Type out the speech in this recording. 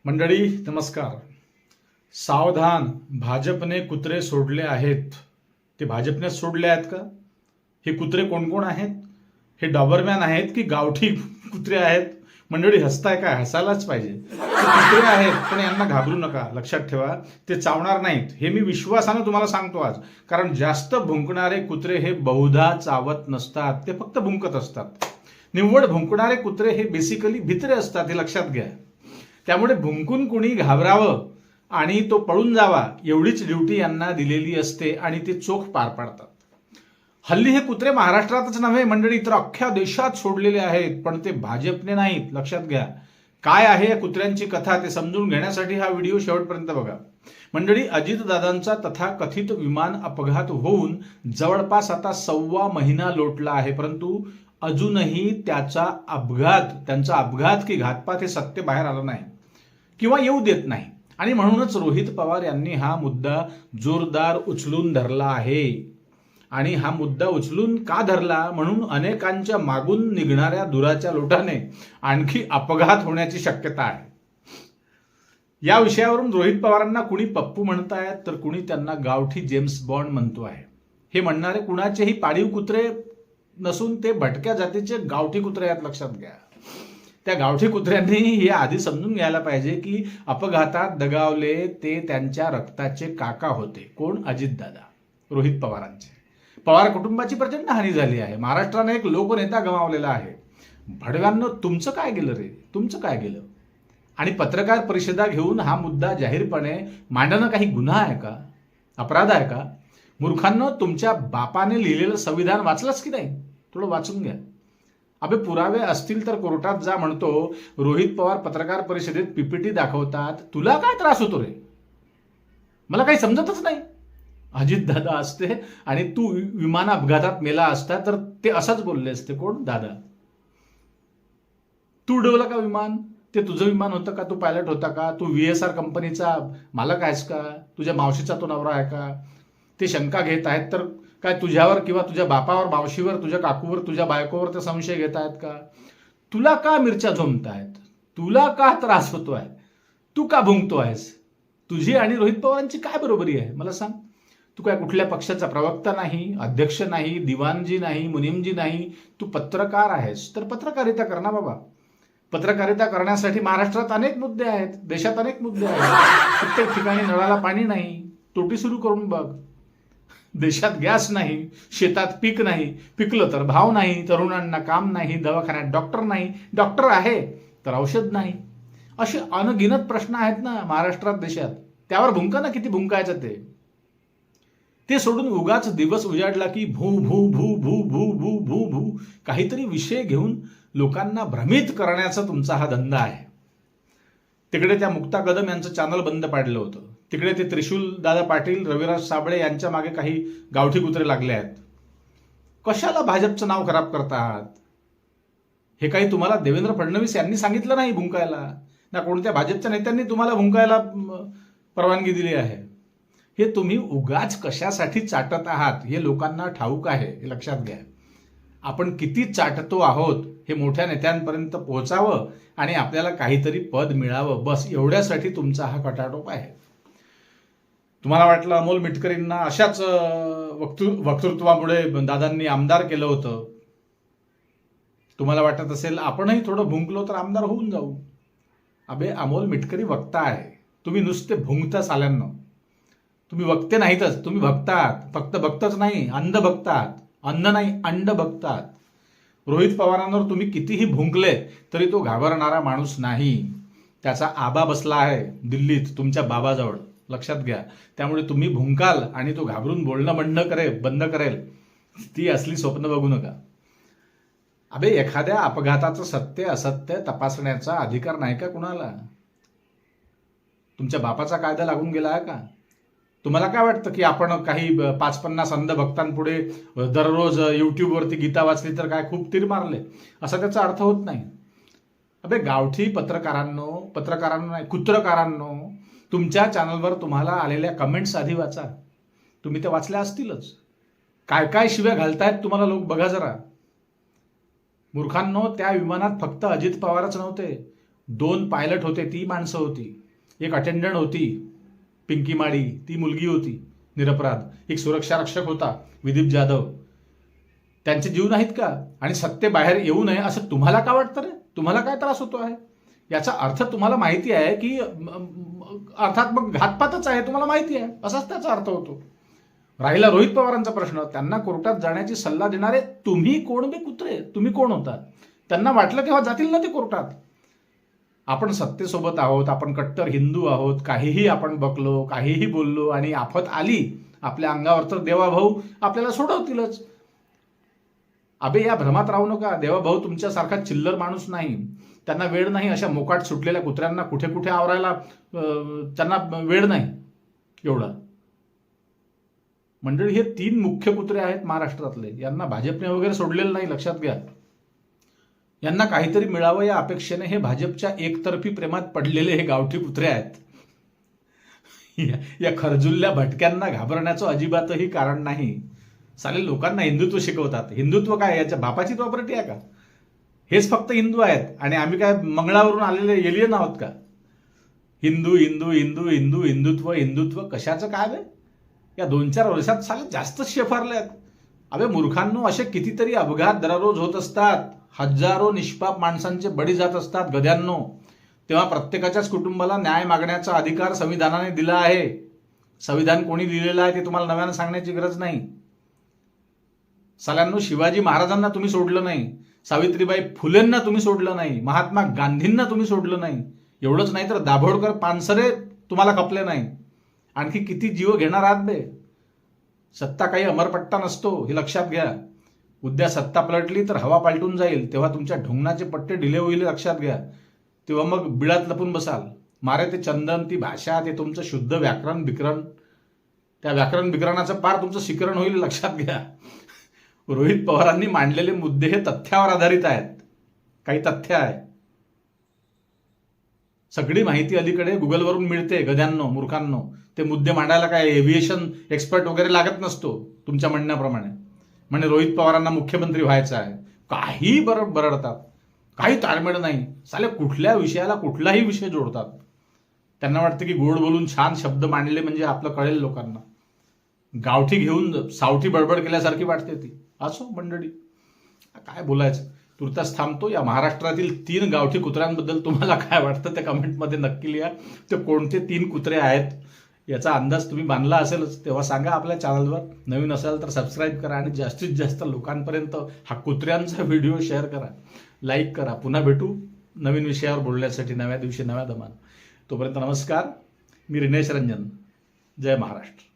मंडळी नमस्कार. सावधान, भाजपने कुत्रे सोडले आहेत. ते भाजपनेच सोडले आहेत का? हे कुत्रे कोण कोण आहेत? हे डॉबरमॅन आहेत की गावठी कुत्रे आहेत? मंडळी हसताय काय? हसायलाच पाहिजे. ते कुत्रे आहेत, पण यांना घाबरू नका. लक्षात ठेवा, ते चावणार नाहीत. हे मी विश्वासानं तुम्हाला सांगतो आज. कारण जास्त भुंकणारे कुत्रे हे बहुधा चावत नसतात, ते फक्त भुंकत असतात. निव्वळ भुंकणारे कुत्रे हे बेसिकली भित्रे असतात, हे लक्षात घ्या. त्यामुळे भुंकून कुणी घाबरावं आणि तो पळून जावा एवढीच ड्युटी यांना दिलेली असते आणि ते चोख पार पाडतात. हल्ली हे कुत्रे महाराष्ट्रातच नव्हे मंडळी, तर अख्ख्या देशात सोडलेले आहेत, पण ते भाजपने नाहीत. लक्षात घ्या. काय आहे या कुत्र्यांची कथा ते समजून घेण्यासाठी हा व्हिडिओ शेवटपर्यंत बघा. मंडळी, अजितदादांचा तथाकथित विमान अपघात होऊन जवळपास आता 1.25 महिना लोटला आहे, परंतु अजूनही त्यांचा अपघात की घातपात हे सत्य बाहेर आलं नाही किंवा येऊ देत नाही. आणि म्हणूनच रोहित पवार यांनी हा मुद्दा जोरदार उचलून धरला आहे. आणि हा मुद्दा उचलून का धरला? म्हणून अनेकांच्या मागून निघणाऱ्या धुराच्या लोटाने आणखी अपघात होण्याची शक्यता आहे. या विषयावरून रोहित पवारांना कुणी पप्पू म्हणतायत, तर कुणी त्यांना गावठी जेम्स बॉन्ड म्हणतो आहे. हे म्हणणारे कुणाचेही पाळीव कुत्रे नसून ते भटक्या जातीचे गावठी कुत्रे आहेत. लक्षात घ्या. त्या गावठी कुत्र्यांनी हे आधी समजून घ्यायला पाहिजे की अपघातात दगावले ते त्यांच्या रक्ताचे काका होते. कोण? अजितदादा, रोहित पवारांचे. पवार कुटुंबाची प्रचंड हानी झाली आहे. महाराष्ट्राने एक लोकनेता गमावलेला आहे. भडव्यांनो, तुमचं काय गेलं रे? तुमचं काय गेलं? आणि पत्रकार परिषदा घेऊन हा मुद्दा जाहीरपणे मांडणं काही गुन्हा आहे का? अपराध आहे का? मूर्खांनो, तुमच्या बापाने लिहिलेलं संविधान वाचलंच की नाही? थोडं वाचून घ्या. अबे, पुरावे असतील तर कोर्टात जा म्हणतो. रोहित पवार पत्रकार परिषदेत पीपीटी दाखवतात. तुला काय त्रास होतो रे? मला काही समजतच नाही. अजितदादा असते आणि तू विमान अपघातात मेला असता तर ते असंच बोलले असते. कोण? दादा. तू उडवलं का विमान? ते तुझं विमान होतं का? तू पायलट होता का? तू VSR कंपनीचा मालक आहेस का? तुझ्या मावशीचा तो नवरा आहे का? ते शंका घेत आहेत तर काय तुझ्यावर किंवा तुझ्या बापावर, मावशीवर, तुझ्या काकूवर, तुझ्या बायकोवर ते संशय घेत आहेत का? तुला का मिरच्या झोमतायत? तुला का त्रास होतोय? तू का भुंकतो आहेस? तुझी आणि रोहित पवारांची काय बरोबरी आहे मला सांग? तू काय कुठल्या पक्षाचा प्रवक्ता नाही, अध्यक्ष नाही, दिवाणजी नाही, मुनीमजी नाही. तू पत्रकार आहेस तर पत्रकारिता कर ना बाबा. पत्रकारिता करण्यासाठी महाराष्ट्रात अनेक मुद्दे आहेत, देशात अनेक मुद्दे आहेत. प्रत्येक ठिकाणी नळाला पाणी नाही, तोटी सुरू करून बघ. देशात गॅस नाही, शेतात पीक नाही, पिकलं तर भाव नाही, तरुणांना काम नाही, दवाखान्यात डॉक्टर नाही, डॉक्टर आहे तर औषध नाही. असे अनगिनत प्रश्न आहेत ना महाराष्ट्रात, देशात. त्यावर भुंका ना, किती भुंकायचं ते सोडून उगाच दिवस उजाडला की भू भू भू भू भू भू भू भू काहीतरी विषय घेऊन लोकांना भ्रमित करण्याचा तुमचा हा धंदा आहे. तिकडे त्या मुक्ता कदम यांचं चॅनल बंद पाडलं होतं. तिकडे ते त्रिशूल दादा पाटील, रविराज साबळे यांच्या मागे काही गावठी कुत्रे लागले आहेत. कशाला भाजपचं नाव खराब करतात? हे काही तुम्हाला देवेंद्र फडणवीस यांनी सांगितलं नाही भुंकायला, ना कोणत्या भाजपच्या नेत्यांनी तुम्हाला भुंकायला परवानगी दिली आहे. हे तुम्ही उगाच कशासाठी चाटत आहात हे लोकांना ठाऊक आहे. हे लक्षात घ्या. आपण किती चाटतो आहोत हे मोठ्या नेत्यांपर्यंत पोहोचावं आणि आपल्याला काहीतरी पद मिळावं, बस एवढ्यासाठी तुमचा हा कटाटोप आहे. तुम्हाला वाटलं अमोल मिटकरींना अशाच वक्तृत्वामुळे दादांनी आमदार केलं होतं. तुम्हाला वाटत असेल आपणही थोडं भुंकलो तर आमदार होऊन जाऊ. अबे, अमोल मिटकरी वक्ता आहे. तुम्ही नुसते भुंकता साल्यांनो. तुम्ही वक्ते नाहीतच, तुम्ही भक्तात. फक्त भक्तच नाही, अंध भक्तात. अन्न नाही, अंड बघतात. रोहित पवारांवर तुम्ही कितीही भुंकले तरी तो घाबरणारा माणूस नाही. त्याचा आबा बसला आहे दिल्लीत तुमच्या बाबाजवळ. लक्षात घ्या. त्यामुळे तुम्ही भुंकाल आणि तो घाबरून बोलणं बंद करेल. ती असली स्वप्न बघू नका. अबे, एखाद्या अपघाताचं सत्य असत्य तपासण्याचा अधिकार नाही का कुणाला? तुमच्या बापाचा कायदा लागून गेला आहे का? तुम्हाला काय वाटतं की आपण काही 5-50 अंध भक्तांपुढे दररोज युट्यूबवरती गीता वाचली तर काय खूप तीर मारले असा त्याचा अर्थ होत नाही. अबे, गावठी कुत्रकारांनो, तुमच्या चॅनलवर तुम्हाला आलेल्या कमेंट्स आधी वाचा. तुम्ही त्या वाचल्या असतीलच. काय काय शिव्या घालतायत तुम्हाला लोक बघा जरा. मूर्खांनो, त्या विमानात फक्त अजित पवारच नव्हते, 2 पायलट होते, ती माणसं होती. एक अटेंडंट होती पिंकी माळी, ती मुलगी होती निरपराध. एक सुरक्षा रक्षक होता विदीप जाधव. त्यांचे जीव नाहीत का? आणि सत्य बाहेर येऊ नये असं तुम्हाला का वाटतं रे? तुम्हाला काय त्रास होतो आहे? याचा अर्थ तुम्हाला माहिती आहे की अर्थात मग घातपातच आहे, तुम्हाला माहिती आहे, असाच त्याचा अर्थ होतो. राहिला रोहित पवारांचा प्रश्न, त्यांना कोर्टात जाण्याची सल्ला देणारे तुम्ही कोण बे कुत्रे? तुम्ही कोण होता? त्यांना वाटलं तेव्हा जातील ना ते कोर्टात. आपण सत्तेसोबत आहोत, आपण कट्टर हिंदू आहोत, काहीही आपण बकलो, काहीही बोललो आणि आफत आली आपल्या अंगावर तर देवाभाऊ आपल्याला सोडवतीलच. अबे या भ्रमात राहू नका. देवाभाऊ तुमच्यासारखा चिल्लर माणूस नाही. त्यांना वेळ नाही अशा मोकाट सुटलेल्या कुत्र्यांना कुठे कुठे आवरायला. त्यांना वेळ नाही एवढा. मंडळी, हे 3 मुख्य कुत्रे आहेत महाराष्ट्रातले. यांना भाजपने वगैरे सोडलेलं नाही, लक्षात घ्या. यांना काहीतरी मिळावं या अपेक्षेने हे भाजपच्या एकतर्फी प्रेमात पडलेले हे गावठी कुत्रे आहेत. या खरजुल्ल्या भटक्यांना घाबरण्याचं अजिबातही कारण नाही. साले लोकांना हिंदुत्व शिकवतात. हिंदुत्व काय, याच्या बापाची प्रॉपर्टी आहे का? हेच फक्त हिंदू आहेत आणि आम्ही काय मंगळावरून आलेले एलियन आहोत का? हिंदू हिंदू हिंदू हिंदू हिंदुत्व हिंदुत्व कशाचं काय बे? या 2-4 वर्षात साले जास्तच शेफारले आहेत. अबे मूर्खांनो, असे कितीतरी अपघात दररोज होत असतात. हजारो निष्पाप माणसांचे बळी जात असतात गध्यांनो. तेव्हा प्रत्येकाच्याच कुटुंबाला न्याय मागण्याचा अधिकार संविधानाने दिला आहे. संविधान कोणी लिहिलेलं आहे ते तुम्हाला नव्यानं सांगण्याची गरज नाही. साल्यांनो, शिवाजी महाराजांना तुम्ही सोडलं नाही, सावित्रीबाई फुलेंना तुम्ही सोडलं नाही, महात्मा गांधींना तुम्ही सोडलं नाही. एवढंच नाही तर दाभोळकर पानसरे तुम्हाला खपले नाही. आणखी किती जीव घेणार आहात बे? सत्ता काही अमरपट्टा नसतो, हे लक्षात घ्या. उद्या सत्ता पलटली तर हवा पालटून जाईल. तेव्हा तुमच्या ढोंगणाचे पट्टे ढिले होईल, लक्षात घ्या. तेव्हा मग बिळात लपून बसाल. मारे ते चंदन, ती भाषा, ते तुमचं शुद्ध व्याकरण बिकरण, त्या व्याकरण बिकरणाचं पार तुमचं शिकरण होईल, लक्षात घ्या. रोहित पवारांनी मांडलेले मुद्दे हे तथ्यावर आधारित आहेत. काही तथ्य आहे. सगळी माहिती अलीकडे गुगलवरून मिळते गध्यांनो, मूर्खांनो. ते मुद्दे मांडायला काय एव्हिएशन एक्सपर्ट वगैरे लागत नसतो तुमच्या म्हणण्याप्रमाणे. म्हणजे रोहित पवारांना मुख्यमंत्री व्हायचं आहे, काही बरडतात, काही ताळमेळ नाही. साले कुठल्या विषयाला कुठलाही विषय जोडतात. त्यांना वाटतं की गोड बोलून छान शब्द मांडले म्हणजे आपलं कळेल लोकांना. गावठी घेऊन सावठी बडबड केल्यासारखी वाटते ती. असो मंडळी, काय बोलायचं. तुर्तास थांबतो. या महाराष्ट्रातील 3 गावठी कुत्र्यांबद्दल तुम्हाला काय वाटतं ते कमेंटमध्ये नक्की लिहा. ते कोणते 3 कुत्रे आहेत याचा अंदाज तुम्ही बांधला असेलच, तेव्हा सांगा आपल्या चॅनलवर. नवीन असाल तर सबस्क्राईब करा आणि जास्तीत जास्त लोकांपर्यंत हा कुत्र्यांचा व्हिडिओ शेअर करा, लाईक करा. पुन्हा भेटू नवीन विषयावर बोलण्यासाठी नव्या दिवशी नव्या दमान. तोपर्यंत नमस्कार. मी रिनेश रंजन. जय महाराष्ट्र.